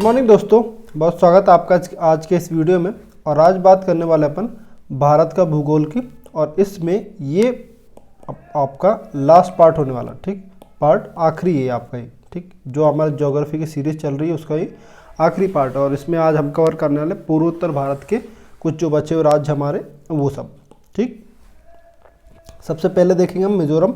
Good morning दोस्तों, बहुत स्वागत है आपका आज के इस वीडियो में। और आज बात करने वाले अपन भारत का भूगोल की, और इसमें ये आपका लास्ट पार्ट होने वाला, ठीक, पार्ट आखिरी है आपका ये, ठीक, जो हमारे ज्योग्राफी की सीरीज चल रही है उसका ये आखिरी पार्ट है। और इसमें आज हम कवर करने वाले पूर्वोत्तर भारत के कुछ जो बचे हुए राज्य हमारे वो सब, ठीक। सबसे पहले देखेंगे हम मिजोरम।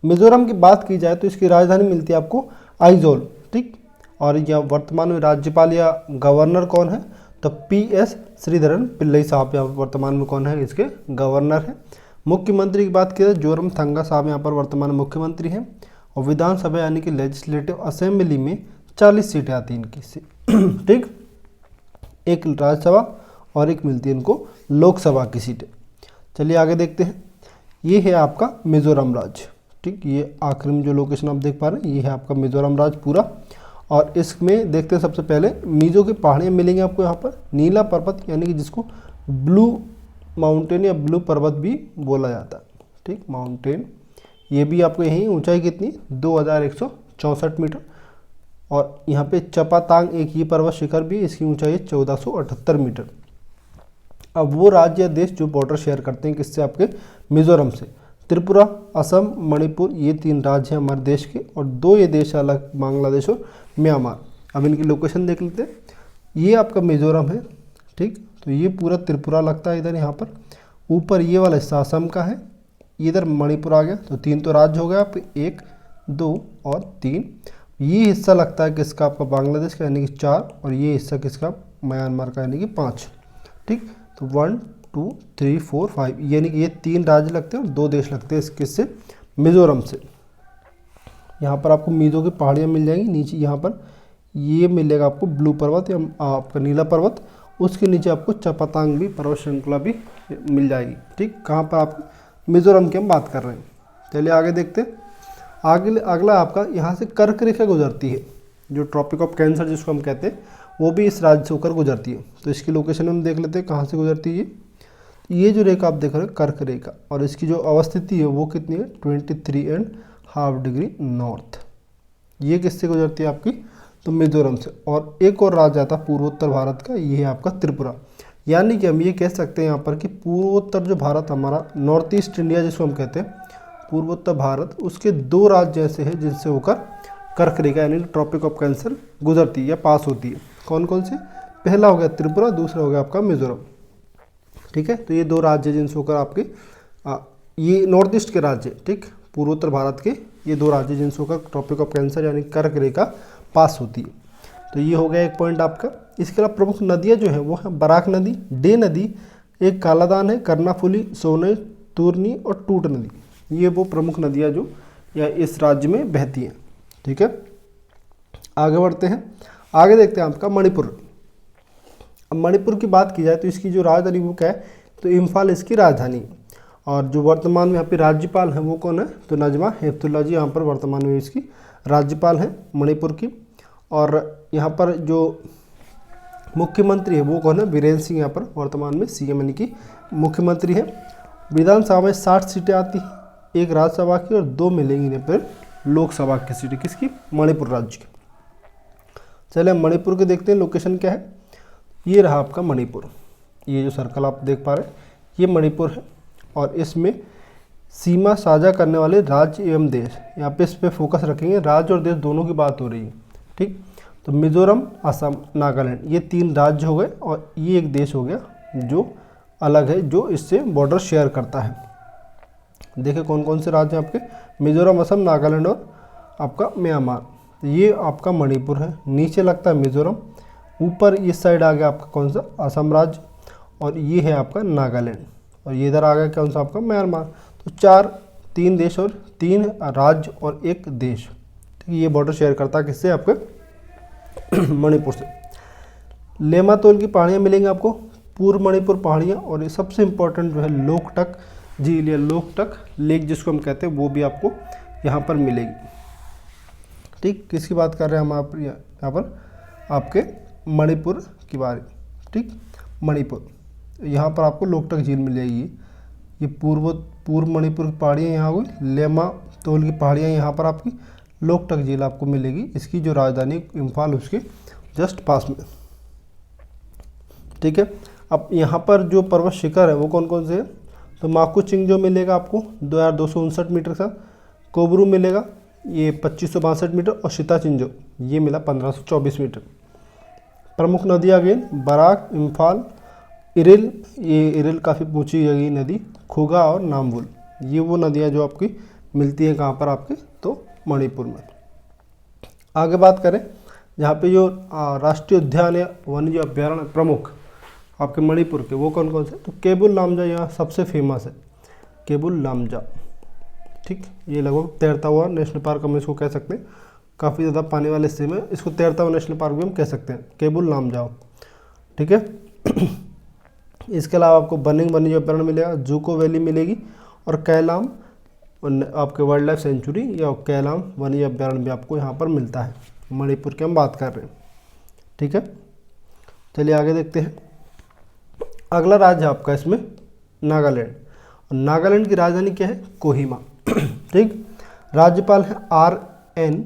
मिजोरम की बात की जाए तो इसकी राजधानी मिलती है आपको आइजोल, ठीक। और यह वर्तमान में राज्यपाल या गवर्नर कौन है, तो PS श्रीधरन पिल्लई साहब यहाँ वर्तमान में कौन है, इसके गवर्नर हैं। मुख्यमंत्री की बात की जाए जोरमथंगा साहब यहाँ पर वर्तमान में मुख्यमंत्री हैं। और विधानसभा यानी कि लेजिस्लेटिव असेंबली में 40 सीटें आती हैं इनकी, ठीक, एक राज्यसभा और एक मिलती है इनको लोकसभा की सीटें। चलिए आगे देखते हैं। ये है आपका मिजोरम राज्य, ठीक, ये आखिरी में जो लोकेशन आप देख पा रहे हैं ये है आपका मिजोरम राज्य पूरा। और इसमें देखते हैं सबसे पहले मिजो की पहाड़ियाँ मिलेंगी आपको यहाँ पर, नीला पर्वत यानी कि जिसको ब्लू माउंटेन या ब्लू पर्वत भी बोला जाता है, ठीक, माउंटेन। ये भी आपको यहीं ऊंचाई कितनी 2164 मीटर। और यहाँ पे चपातांग एक ये पर्वत शिखर भी, इसकी ऊंचाई है 1478 मीटर। अब वो राज्य या देश जो बॉर्डर शेयर करते हैं किससे, आपके मिजोरम से, त्रिपुरा, असम, मणिपुर, ये 3 राज्य हैं हमारे देश के। और 2 ये देश अलग, बांग्लादेश और म्यांमार। अब इनकी लोकेशन देख लेते हैं। ये आपका मिजोरम है, ठीक, तो ये पूरा त्रिपुरा लगता है इधर, यहाँ पर ऊपर ये वाला हिस्सा असम का है, इधर मणिपुर आ गया। तो 3 तो राज्य हो गया आपके, 1, 2 और 3। ये हिस्सा लगता है किसका, आपका बांग्लादेश का यानी कि 4, और ये हिस्सा किसका, म्यांमार का यानी कि 5, ठीक। तो 1, 2, 3, 4, 5 यानी कि ये 3 राज्य लगते हैं और 2 देश लगते हैं किससे, मिजोरम से। यहाँ पर आपको मिजो की पहाड़ियाँ मिल जाएंगी, नीचे यहाँ पर ये मिलेगा आपको ब्लू पर्वत या आपका नीला पर्वत, उसके नीचे आपको चपातांग भी पर्वत श्रृंखला भी मिल जाएगी, ठीक। कहाँ पर आप मिजोरम की हम बात कर रहे हैं। चलिए आगे देखते हैं। आगे अगला आपका यहाँ से कर्क रेखा गुजरती है, जो ट्रॉपिक ऑफ कैंसर जिसको हम कहते हैं, वो भी इस राज्य से होकर गुजरती है। तो इसकी लोकेशन हम देख लेते हैं कहाँ से गुजरती है। ये जो रेखा आप देख रहे हैं कर्क रेखा, और इसकी जो अवस्थिति है वो कितनी है 23.5 डिग्री नॉर्थ। ये किससे गुजरती है आपकी, तो मिजोरम से। और एक और राज्य आता है पूर्वोत्तर भारत का, ये है आपका त्रिपुरा। यानी कि हम ये कह सकते हैं यहाँ पर कि पूर्वोत्तर जो भारत हमारा, नॉर्थ ईस्ट इंडिया जिसको हम कहते हैं, पूर्वोत्तर भारत, उसके 2 राज्य ऐसे हैं जिनसे होकर कर्क रेखा यानी ट्रॉपिक ऑफ कैंसर गुजरती है या पास होती है। कौन कौन से, पहला हो गया त्रिपुरा, दूसरा हो गया आपका मिजोरम, ठीक है। तो ये 2 राज्य जिनसे होकर आपके ये नॉर्थ ईस्ट के राज्य, ठीक, पूर्वोत्तर भारत के ये 2 राज्य जिनसे होकर ट्रॉपिक ऑफ कैंसर यानी कर्क रेखा पास होती है। तो ये हो गया एक पॉइंट आपका। इसके अलावा प्रमुख नदियाँ जो हैं वो है बराक नदी, डे नदी, एक कालादान है, कर्णाफुली, सोने, तुरनी और टूट नदी। ये वो प्रमुख नदियाँ जो या इस राज्य में बहती हैं, ठीक है। आगे बढ़ते हैं। आगे देखते हैं आपका मणिपुर। अब मणिपुर की बात की जाए तो इसकी जो राजधानी वो क्या है, तो इम्फाल इसकी राजधानी। और जो वर्तमान में यहाँ पे राज्यपाल हैं वो कौन है, तो नजमा हेपतुल्ला जी यहाँ पर वर्तमान में इसकी राज्यपाल हैं मणिपुर की। और यहाँ पर जो मुख्यमंत्री है वो कौन है, बीरेन्द्र सिंह यहाँ पर वर्तमान में CM यानी कि मुख्यमंत्री है। विधानसभा में 60 सीटें आती हैं, एक राज्यसभा की और 2 मिलेंगी यहाँ पर लोकसभा की सीटें, किसकी, मणिपुर राज्य की। चलिए मणिपुर के देखते हैं लोकेशन क्या है। ये रहा आपका मणिपुर, ये जो सर्कल आप देख पा रहे हैं ये मणिपुर है। और इसमें सीमा साझा करने वाले राज्य एवं देश, यहाँ पे इस पर फोकस रखेंगे, राज्य और देश दोनों की बात हो रही है, ठीक। तो मिजोरम, असम, नागालैंड, ये 3 राज्य हो गए और ये एक देश हो गया जो अलग है, जो इससे बॉर्डर शेयर करता है। देखिए कौन कौन से राज्य हैं आपके, मिजोरम, असम, नागालैंड और आपका म्यांमार। ये आपका मणिपुर है, नीचे लगता है मिजोरम, ऊपर इस साइड आ गया आपका कौन सा, असम राज्य, और ये है आपका नागालैंड, और ये इधर आ गया कौन सा आपका म्यांमार। तो 3 देश और 3 राज्य और 1 देश, ठीक, ये बॉर्डर शेयर करता है किससे, आपके मणिपुर से। लेमातोल की पहाड़ियाँ मिलेंगी आपको, पूर्व मणिपुर पहाड़ियाँ, और ये सबसे इम्पोर्टेंट जो है लोकटक झील या लोकटक लेक जिसको हम कहते हैं वो भी आपको यहाँ पर मिलेगी, ठीक। किसकी बात कर रहे हैं हम आप यहाँ पर, आपके मणिपुर की बारे, ठीक, मणिपुर। यहाँ पर आपको लोकटक झील मिल जाएगी। ये पूर्व मणिपुर की पहाड़ियाँ यहाँ हुई, लेमातोल की पहाड़ियाँ यहाँ पर आपकी, लोकटक झील आपको मिलेगी। इसकी जो राजधानी इम्फाल उसके जस्ट पास में, ठीक है। अब यहाँ पर जो पर्वत शिखर है वो कौन कौन से हैं, तो माकू चिंगजो मिलेगा आपको 2259 मीटर का, कोबरू मिलेगा ये 2562 मीटर, और सीताचिंजो ये मिला 1524 मीटर। प्रमुख नदी अगेन बराक, इम्फाल, इरिल, ये इरिल काफ़ी ऊंची गई नदी, खुगा और नामबुल, ये वो नदियाँ जो आपकी मिलती हैं कहाँ पर आपके, तो मणिपुर में। आगे बात करें यहाँ पे जो राष्ट्रीय उद्यान या वन्य अभ्यारण्य प्रमुख आपके मणिपुर के, वो कौन कौन से, तो केबुल लामजा यहाँ सबसे फेमस है, केबुल लामजा, ठीक। ये लगभग तैरता हुआ नेशनल पार्क हम इसको कह सकते हैं, काफ़ी ज़्यादा पानी वाले हिस्से में इसको तैरता हुआ नेशनल पार्क भी हम कह सकते हैं, केबुल लामजा, ठीक है। इसके अलावा आपको बनिंग वन्य अभ्यारण्य मिलेगा, जूको वैली मिलेगी, और कैलाम आपके वाइल्ड लाइफ सेंचुरी या कैलाम वन्य अभ्यारण्य भी आपको यहाँ पर मिलता है। मणिपुर की हम बात कर रहे हैं, ठीक है। चलिए आगे देखते हैं। अगला राज्य आपका इसमें नागालैंड, और नागालैंड की राजधानी क्या है, कोहिमा, ठीक। राज्यपाल है RN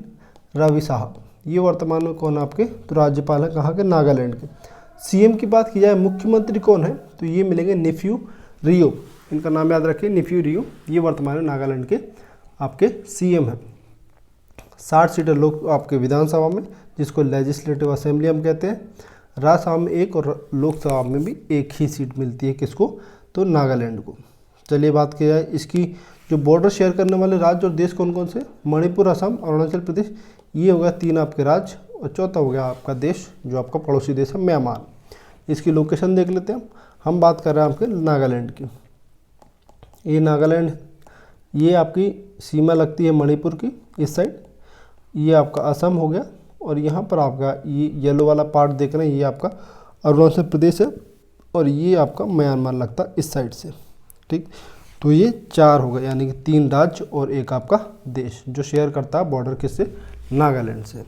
रवि साहब, ये वर्तमान में कौन आपके, तो राज्यपाल है कहाँ के, नागालैंड के। CM की बात की जाए, मुख्यमंत्री कौन है, तो ये मिलेंगे नेफ्यू रियो, इनका नाम याद रखिए, नेफ्यू रियो, ये वर्तमान में नागालैंड के आपके CM है। 60 सीटें लोग आपके विधानसभा में, जिसको लेजिस्लेटिव असेंबली हम कहते हैं, राज्यसभा में 1 और लोकसभा में भी 1 ही सीट मिलती है, किसको, तो नागालैंड को। चलिए बात की जाए इसकी जो बॉर्डर शेयर करने वाले राज्य और देश कौन कौन से, मणिपुर, असम, अरुणाचल प्रदेश, ये हो गया 3 आपके राज्य, और चौथा हो गया आपका देश जो आपका पड़ोसी देश है म्यांमार। इसकी लोकेशन देख लेते हैं हम बात कर रहे हैं आपके नागालैंड की। ये नागालैंड, ये आपकी सीमा लगती है मणिपुर की इस साइड, ये आपका असम हो गया, और यहाँ पर आपका ये येलो वाला पार्ट देख रहे हैं, ये आपका अरुणाचल प्रदेश है, और ये आपका म्यांमार लगता है इस साइड से, ठीक। तो ये 4 हो गए, यानी कि 3 राज्य और 1 आपका देश जो शेयर करता है बॉर्डर किससे, नागालैंड से।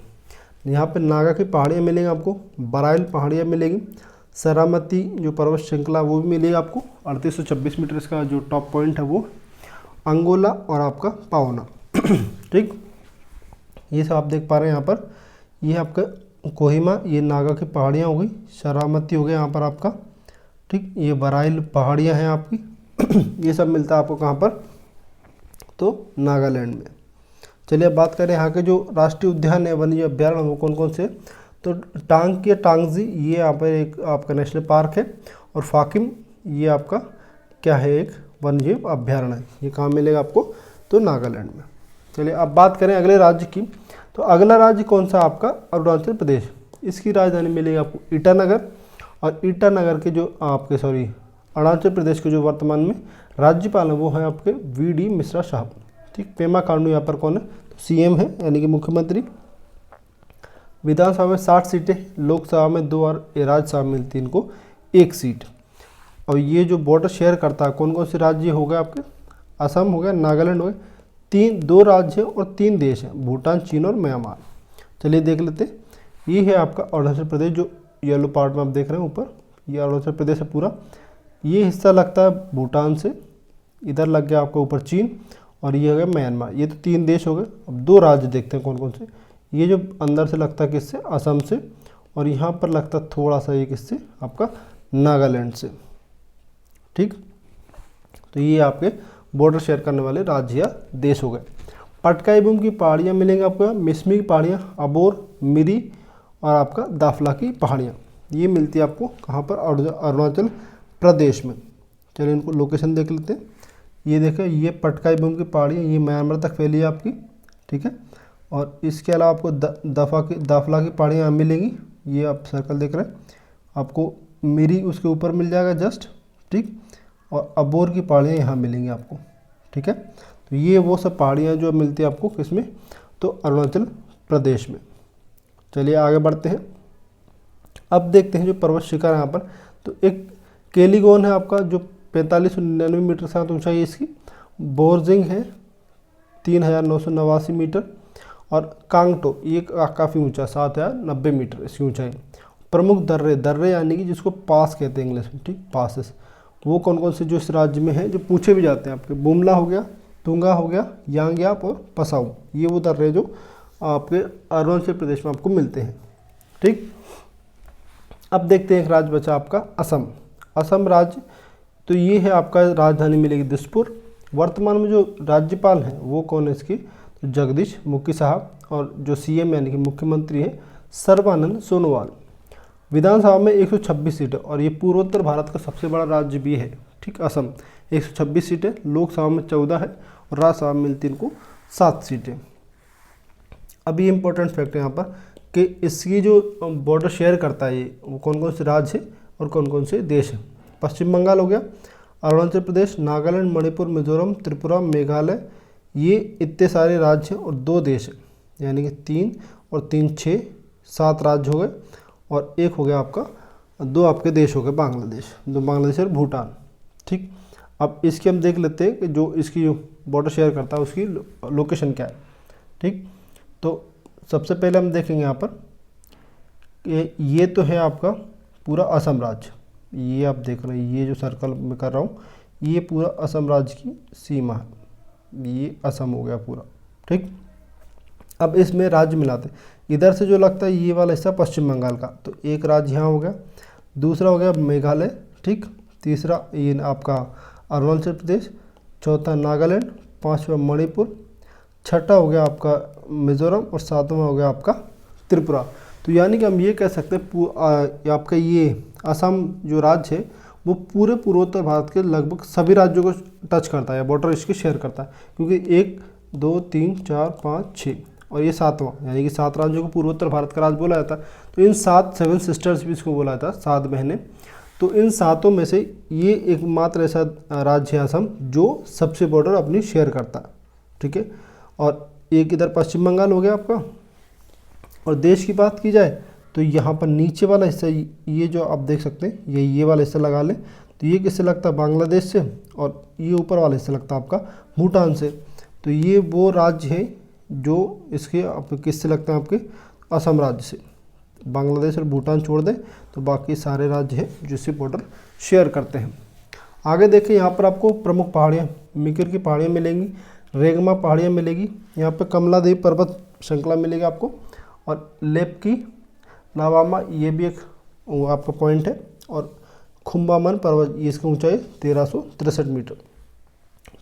यहाँ पे नागा की पहाड़ियाँ मिलेंगी आपको, बराइल पहाड़ियाँ मिलेगी, सरामती जो पर्वत श्रृंखला वो भी मिलेगी आपको, 3826 मीटर इसका जो टॉप पॉइंट है वो, अंगोला और आपका पावना, ठीक। ये सब आप देख पा रहे हैं यहाँ पर, ये आपका कोहिमा, ये नागा की पहाड़ियाँ हो गई, सरामती हो गया यहाँ पर आपका, ठीक। ये बराइल पहाड़ियाँ हैं आपकी, ये सब मिलता है आपको कहाँ पर, तो नागालैंड में। चलिए अब बात करें यहाँ के जो राष्ट्रीय उद्यान है वन्य अभ्यारण्य वो कौन कौन से, तो टांग या टांगजी ये यहाँ पर एक आपका नेशनल पार्क है, और फाकिम ये आपका क्या है, एक वन्य अभ्यारण्य है, ये कहाँ मिलेगा आपको, तो नागालैंड में। चलिए अब बात करें अगले राज्य की, तो अगला राज्य कौन सा आपका, अरुणाचल प्रदेश, इसकी राजधानी मिलेगी आपको ईटानगर, और ईटानगर के जो आपके अरुणाचल प्रदेश के जो वर्तमान में राज्यपाल है वो है आपके VD मिश्रा साहब, ठीक। पेमा खांडू यहाँ पर कौन है, तो CM है, यानी कि मुख्यमंत्री। विधानसभा में 60 सीटें, लोकसभा में 2 और राज्यसभा में मिलती है इनको 1 सीट। और ये जो बॉर्डर शेयर करता है कौन कौन से राज्य हो गए आपके, असम हो गया, नागालैंड हो गए, 2 राज्य और 3 देश हैं, भूटान, चीन और म्यांमार। चलिए देख लेते हैं, ये है आपका अरुणाचल प्रदेश, जो येलो पार्ट में आप देख रहे हैं ऊपर, ये अरुणाचल प्रदेश है पूरा। ये हिस्सा लगता है भूटान से, इधर लग गया आपका ऊपर चीन, और ये हो गया म्यांमार। ये तो 3 देश हो गए। अब 2 राज्य देखते हैं कौन कौन से। ये जो अंदर से लगता है किससे, असम से, और यहाँ पर लगता है थोड़ा सा ये किससे, आपका नागालैंड से, ठीक। तो ये आपके बॉर्डर शेयर करने वाले राज्य या देश हो गए। पटकाई बूम की पहाड़ियाँ मिलेंगी आपको, मिसमी की पहाड़ियाँ, अबोर, मिरी और आपका दाफला की पहाड़ियाँ, ये मिलती है आपको कहाँ पर, अरुणाचल प्रदेश में। चलिए इनको लोकेशन देख लेते हैं। ये देखें, ये पटकाई बूम की पहाड़ियाँ, ये म्यांमार तक फैली है आपकी, ठीक है। और इसके अलावा आपको दाफला की पहाड़ियाँ मिलेंगी, ये आप सर्कल देख रहे हैं, आपको मिरी उसके ऊपर मिल जाएगा जस्ट, ठीक। और अबोर की पहाड़ियाँ यहाँ मिलेंगी आपको, ठीक है। तो ये वो सब पहाड़ियाँ जो मिलती है आपको किसमें, तो अरुणाचल प्रदेश में। चलिए आगे बढ़ते हैं। अब देखते हैं जो पर्वत शिखर है यहाँ पर, तो एक केलीगोन है आपका जो 4599 मीटर से ऊंचाई है इसकी, बोर्जिंग है 3989 मीटर, और कांगटो ये काफ़ी ऊंचा 7090 मीटर इसकी ऊंचाई। प्रमुख दर्रे यानी कि जिसको पास कहते हैं इंग्लिश में, ठीक, पासेस, वो कौन कौन से जो इस राज्य में हैं जो पूछे भी जाते हैं आपके, बुमला हो गया, तुंगा हो गया, यांग्याप और पसाऊ, ये वो दर्रे जो आपके अरुणाचल प्रदेश में आपको मिलते हैं, ठीक। अब देखते हैं एक राज्य बचा आपका असम। असम राज्य, तो ये है आपका, राजधानी मिलेगी दिसपुर। वर्तमान में जो राज्यपाल हैं वो कौन है इसकी, तो जगदीश मुखी साहब, और जो सीएम यानी कि मुख्यमंत्री है सर्बानंद सोनोवाल। विधानसभा में 126 सीटें, और ये पूर्वोत्तर भारत का सबसे बड़ा राज्य भी है, ठीक। असम 126 सीटें, लोकसभा में 14 है और राज्यसभा में मिलती इनको 7 सीटें। अब ये इंपॉर्टेंट फैक्ट है यहाँ पर कि इसकी जो बॉर्डर शेयर करता है ये, वो कौन कौन से राज्य है और कौन कौन से देश हैं। पश्चिम बंगाल हो गया, अरुणाचल प्रदेश, नागालैंड, मणिपुर, मिजोरम, त्रिपुरा, मेघालय, ये इतने सारे राज्य हैं और 2 देश हैं, यानी कि 3 और 3 6 7 राज्य हो गए, और एक हो गया आपका, 2 आपके देश हो गए बांग्लादेश, 2 बांग्लादेश और भूटान, ठीक। अब इसकी हम देख लेते हैं कि जो इसकी जो बॉर्डर शेयर करता है उसकी लोकेशन क्या है, ठीक। तो सबसे पहले हम देखेंगे यहाँ पर कि ये तो है आपका पूरा असम राज्य, ये आप देख रहे हैं, ये जो सर्कल मैं कर रहा हूँ ये पूरा असम राज्य की सीमा है, ये असम हो गया पूरा, ठीक। अब इसमें राज्य मिलाते, इधर से जो लगता है ये वाला हिस्सा पश्चिम बंगाल का, तो एक राज्य यहाँ हो गया, दूसरा हो गया मेघालय, ठीक, तीसरा ये आपका अरुणाचल प्रदेश, चौथा नागालैंड, पांचवा मणिपुर, छठा हो गया आपका मिजोरम, और सातवां हो गया आपका त्रिपुरा। तो यानी कि हम ये कह सकते हैं आपका ये असम जो राज्य है वो पूरे पूर्वोत्तर भारत के लगभग सभी राज्यों को टच करता है या बॉर्डर इसके शेयर करता है, क्योंकि 1 2 3 4 5 6 और ये 7वां, यानी कि 7 राज्यों को पूर्वोत्तर भारत का राज्य बोला जाता है। तो इन 7 सिस्टर्स भी इसको बोला जाता है, 7 बहनें। तो इन 7 में से ये एकमात्र ऐसा राज्य है असम जो सबसे बॉर्डर अपनी शेयर करता है, ठीक है। और एक इधर पश्चिम बंगाल हो गया आपका। और देश की बात की जाए तो यहाँ पर नीचे वाला हिस्सा, ये जो आप देख सकते हैं, ये वाला हिस्सा लगा लें, तो ये किससे लगता है, बांग्लादेश से, और ये ऊपर वाला हिस्सा लगता है आपका भूटान से। तो ये वो राज्य है जो इसके किससे लगता है, आपके असम राज्य से। बांग्लादेश और भूटान छोड़ दें तो बाकी सारे राज्य हैं जिससे बॉर्डर शेयर करते हैं। आगे देखें, यहाँ पर आपको प्रमुख पहाड़ियाँ, मिकिर की पहाड़ियाँ मिलेंगी, रेगमा पहाड़ियाँ मिलेगी, यहाँ पर कमला देवी पर्वत श्रृंखला मिलेगी आपको, और लेप की नावामा, ये भी एक आपका पॉइंट है, और खुम्बामन पर्वत, ये इसकी ऊंचाई 1363 मीटर।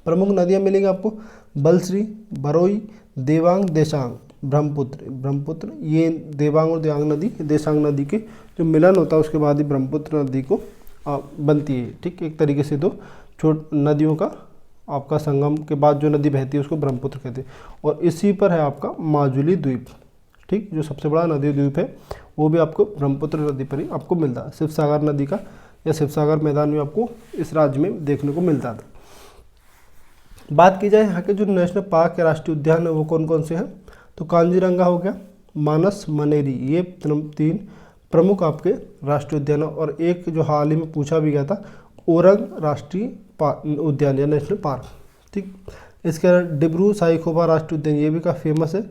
प्रमुख नदियाँ मिलेंगी आपको, बलश्री, बरोई, देवांग, देशांग, ब्रह्मपुत्र, ये देवांग और देशांग नदी के जो मिलन होता है उसके बाद ही ब्रह्मपुत्र नदी को बनती है, ठीक। एक तरीके से 2 नदियों का आपका संगम के बाद जो नदी बहती है उसको ब्रह्मपुत्र कहते हैं। और इसी पर है आपका माजुली द्वीप, ठीक, जो सबसे बड़ा नदी द्वीप है वो भी आपको ब्रह्मपुत्र नदी पर ही आपको मिलता है। शिवसागर नदी का या शिवसागर मैदान में आपको इस राज्य में देखने को मिलता था। बात की जाए यहाँ के जो नेशनल पार्क या राष्ट्रीय उद्यान है वो कौन कौन से हैं, तो कांजीरंगा हो गया, मानस, मनेरी, ये 3 प्रमुख आपके राष्ट्रीय उद्यान। और एक जो हाल ही में पूछा भी गया था, ओरंग राष्ट्रीय उद्यान या नेशनल पार्क, ठीक। इसके अलावा डिब्रू साईखोबा राष्ट्रीय उद्यान, ये भी काफ़ी फेमस है,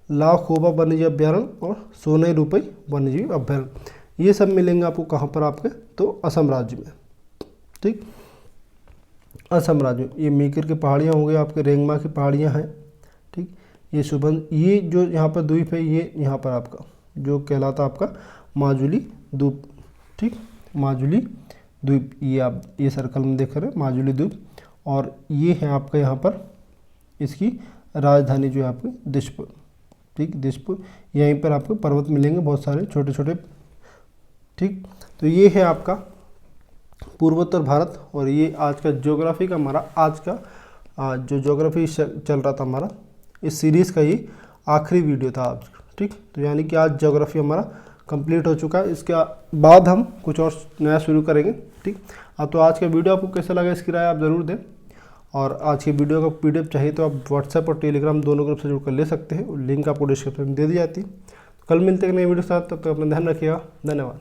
लाव खोबा वन्यजीव अभ्यारण्य और सोनई रुपई वन्यजीव अभ्यारण्य, ये सब मिलेंगे आपको कहाँ पर, आपके तो असम राज्य में, ठीक। असम राज्य ये मीकर की पहाड़ियाँ हो गई, आपके रेंगमा की पहाड़ियाँ हैं, ठीक। ये सुबन, ये जो यहाँ पर द्वीप है, ये यहाँ पर आपका जो कहलाता आपका माजुली द्वीप, ठीक, माजुली द्वीप, ये आप ये सर्कल में देख रहे हैं माजुली द्वीप। और ये है आपका यहाँ पर इसकी राजधानी जो है आपकी दिसपुर, ठीक, दिसपुर। यहीं पर आपको पर्वत मिलेंगे बहुत सारे छोटे छोटे, ठीक। तो ये है आपका पूर्वोत्तर भारत, और ये आज का ज्योग्राफी का हमारा आज का जो ज्योग्राफी चल रहा था हमारा, इस सीरीज़ का ये आखिरी वीडियो था आज, ठीक। तो यानी कि आज ज्योग्राफी हमारा कंप्लीट हो चुका है, इसके बाद हम कुछ और नया शुरू करेंगे, ठीक। तो आज का वीडियो आपको कैसा लगा इसकी राय आप ज़रूर दें, और आज की वीडियो का PDF चाहिए तो आप व्हाट्सएप और टेलीग्राम दोनों ग्रुप से जुड़कर ले सकते हैं, लिंक आपको डिस्क्रिप्शन में दे दी जाती है। कल मिलते हैं नए वीडियो के साथ, तब तक अपना ध्यान रखिएगा, धन्यवाद।